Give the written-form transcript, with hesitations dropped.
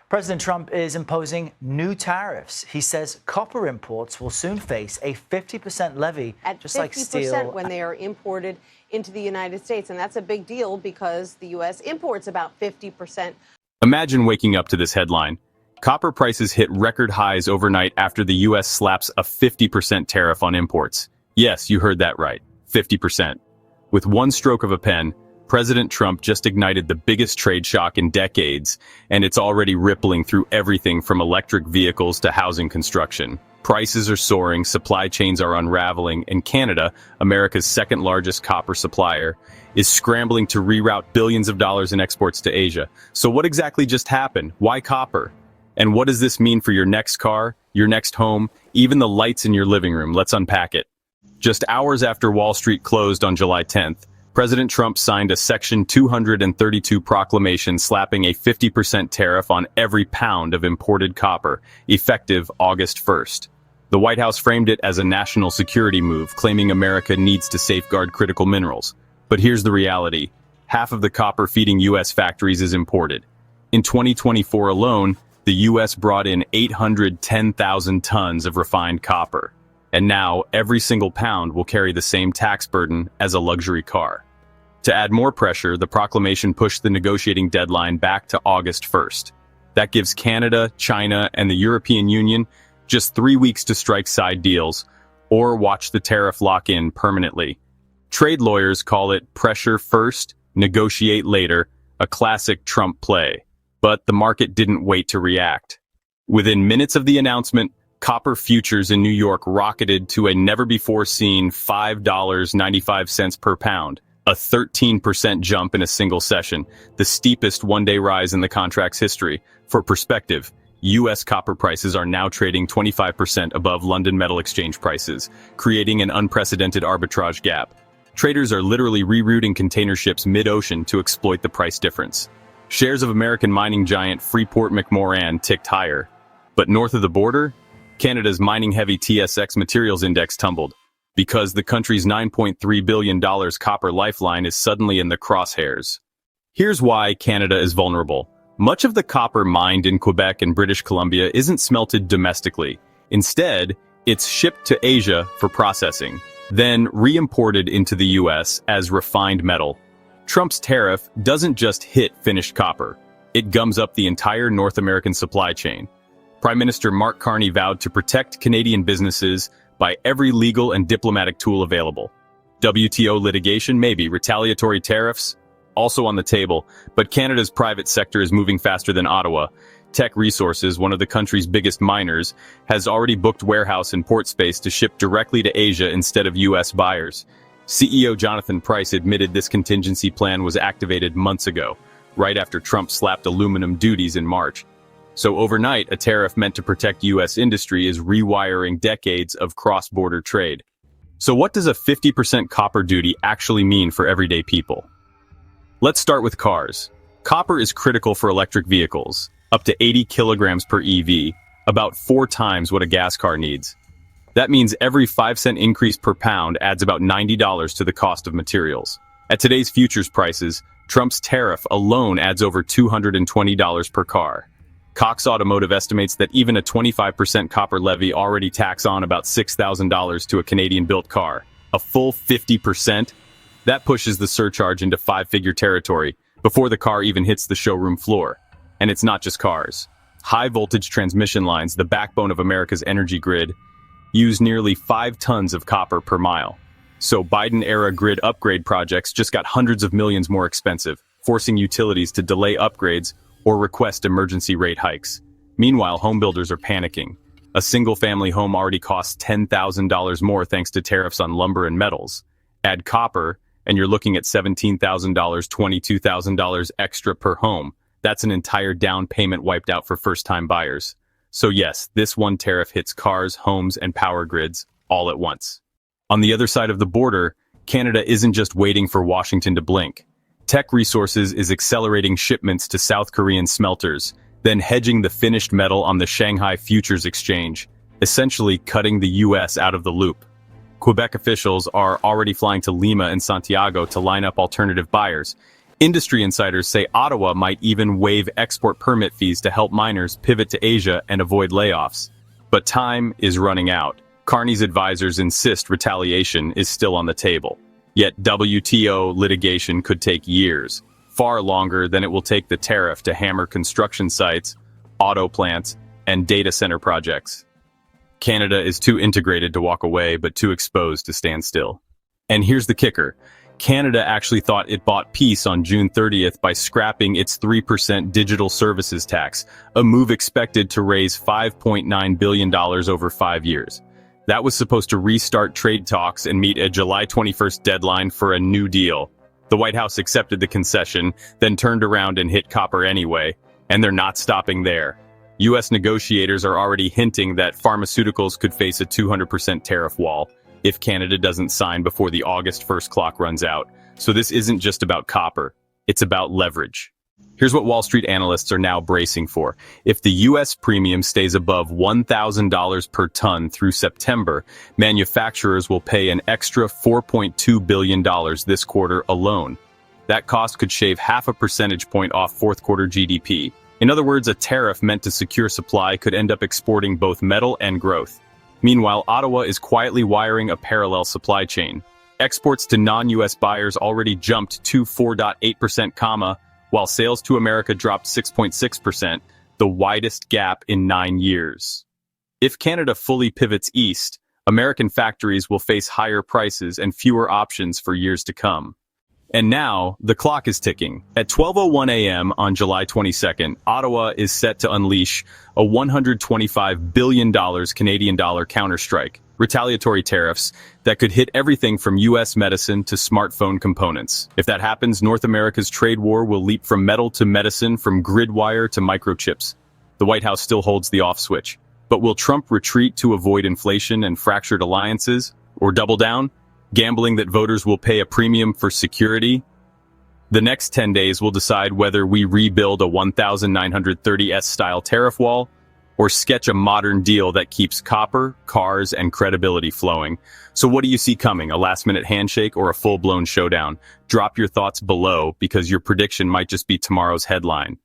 President Trump is imposing new tariffs. He says copper imports will soon face a 50% levy, at just 50% like steel. when they are imported into the United States. And that's a big deal because the U.S. imports about 50%. Imagine waking up to this headline. Copper prices hit record highs overnight after the U.S. slaps a 50% tariff on imports. Yes, you heard that right, 50%. With one stroke of a pen, President Trump just ignited the biggest trade shock in decades, and it's already rippling through everything from electric vehicles to housing construction. Prices are soaring, supply chains are unraveling, and Canada, America's second largest copper supplier, is scrambling to reroute billions of dollars in exports to Asia. So what exactly just happened? Why copper? And what does this mean for your next car, your next home, even the lights in your living room? Let's unpack it. Just hours after Wall Street closed on July 10th, President Trump signed a Section 232 proclamation slapping a 50% tariff on every pound of imported copper, effective August 1st. The White House framed it as a national security move, claiming America needs to safeguard critical minerals. But here's the reality. Half of the copper feeding U.S. factories is imported. In 2024 alone, the U.S. brought in 810,000 tons of refined copper. And now, every single pound will carry the same tax burden as a luxury car. To add more pressure, the proclamation pushed the negotiating deadline back to August 1st. That gives Canada, China, and the European Union just 3 weeks to strike side deals, or watch the tariff lock in permanently. Trade lawyers call it pressure first, negotiate later, a classic Trump play. But the market didn't wait to react. Within minutes of the announcement, copper futures in New York rocketed to a never-before-seen $5.95 per pound, a 13% jump in a single session, the steepest one-day rise in the contract's history. For perspective, U.S. copper prices are now trading 25% above London Metal Exchange prices, creating an unprecedented arbitrage gap. Traders are literally rerouting container ships mid-ocean to exploit the price difference. Shares of American mining giant Freeport-McMoRan ticked higher. But north of the border, Canada's mining-heavy TSX Materials Index tumbled, because the country's $9.3 billion copper lifeline is suddenly in the crosshairs. Here's why Canada is vulnerable. Much of the copper mined in Quebec and British Columbia isn't smelted domestically. Instead, it's shipped to Asia for processing, then re-imported into the U.S. as refined metal. Trump's tariff doesn't just hit finished copper. It gums up the entire North American supply chain. Prime Minister Mark Carney vowed to protect Canadian businesses by every legal and diplomatic tool available. WTO litigation, maybe. Retaliatory tariffs, also on the table. But Canada's private sector is moving faster than Ottawa. Teck Resources, one of the country's biggest miners, has already booked warehouse and port space to ship directly to Asia instead of U.S. buyers. CEO Jonathan Price admitted this contingency plan was activated months ago, right after Trump slapped aluminum duties in March. So overnight, a tariff meant to protect U.S. industry is rewiring decades of cross-border trade. So what does a 50% copper duty actually mean for everyday people? Let's start with cars. Copper is critical for electric vehicles, up to 80 kilograms per EV, about 4 times what a gas car needs. That means every 5-cent increase per pound adds about $90 to the cost of materials. At today's futures prices, Trump's tariff alone adds over $220 per car. Cox Automotive estimates that even a 25% copper levy already tacks on about $6,000 to a Canadian-built car. A full 50%? That pushes the surcharge into 5-figure territory before the car even hits the showroom floor. And it's not just cars. High-voltage transmission lines, the backbone of America's energy grid, use nearly 5 tons of copper per mile. So Biden-era grid upgrade projects just got hundreds of millions more expensive, forcing utilities to delay upgrades or request emergency rate hikes. Meanwhile, homebuilders are panicking. A single-family home already costs $10,000 more thanks to tariffs on lumber and metals. Add copper, and you're looking at $17,000, $22,000 extra per home. That's an entire down payment wiped out for first-time buyers. So yes, this one tariff hits cars, homes, and power grids all at once. On the other side of the border, Canada isn't just waiting for Washington to blink. Teck Resources is accelerating shipments to South Korean smelters, then hedging the finished metal on the Shanghai Futures Exchange, essentially cutting the U.S. out of the loop. Quebec officials are already flying to Lima and Santiago to line up alternative buyers, Industry insiders say Ottawa might even waive export permit fees to help miners pivot to Asia and avoid layoffs. But time is running out. Carney's advisors insist retaliation is still on the table. Yet WTO litigation could take years, far longer than it will take the tariff to hammer construction sites, auto plants, and data center projects. Canada is too integrated to walk away, but too exposed to stand still. And here's the kicker. Canada actually thought it bought peace on June 30th by scrapping its 3% digital services tax, a move expected to raise $5.9 billion over 5 years. That was supposed to restart trade talks and meet a July 21st deadline for a new deal. The White House accepted the concession, then turned around and hit copper anyway, and they're not stopping there. U.S. negotiators are already hinting that pharmaceuticals could face a 200% tariff wall if Canada doesn't sign before the August 1st clock runs out. So this isn't just about copper, it's about leverage. Here's what Wall Street analysts are now bracing for. If the U.S. premium stays above $1,000 per ton through September, manufacturers will pay an extra $4.2 billion this quarter alone. That cost could shave half a percentage point off fourth quarter GDP. In other words, a tariff meant to secure supply could end up exporting both metal and growth. Meanwhile, Ottawa is quietly wiring a parallel supply chain. Exports to non-U.S. buyers already jumped to 4.8%, while sales to America dropped 6.6%, the widest gap in 9 years. If Canada fully pivots east, American factories will face higher prices and fewer options for years to come. And now, the clock is ticking. At 12:01 a.m. on July 22nd, Ottawa is set to unleash a $125 billion Canadian dollar counterstrike, retaliatory tariffs that could hit everything from U.S. medicine to smartphone components. If that happens, North America's trade war will leap from metal to medicine, from grid wire to microchips. The White House still holds the off switch. But will Trump retreat to avoid inflation and fractured alliances? Or double down? Gambling that voters will pay a premium for security? The next 10 days will decide whether we rebuild a 1930s-style tariff wall or sketch a modern deal that keeps copper, cars, and credibility flowing. So what do you see coming, a last-minute handshake or a full-blown showdown? Drop your thoughts below, because your prediction might just be tomorrow's headline.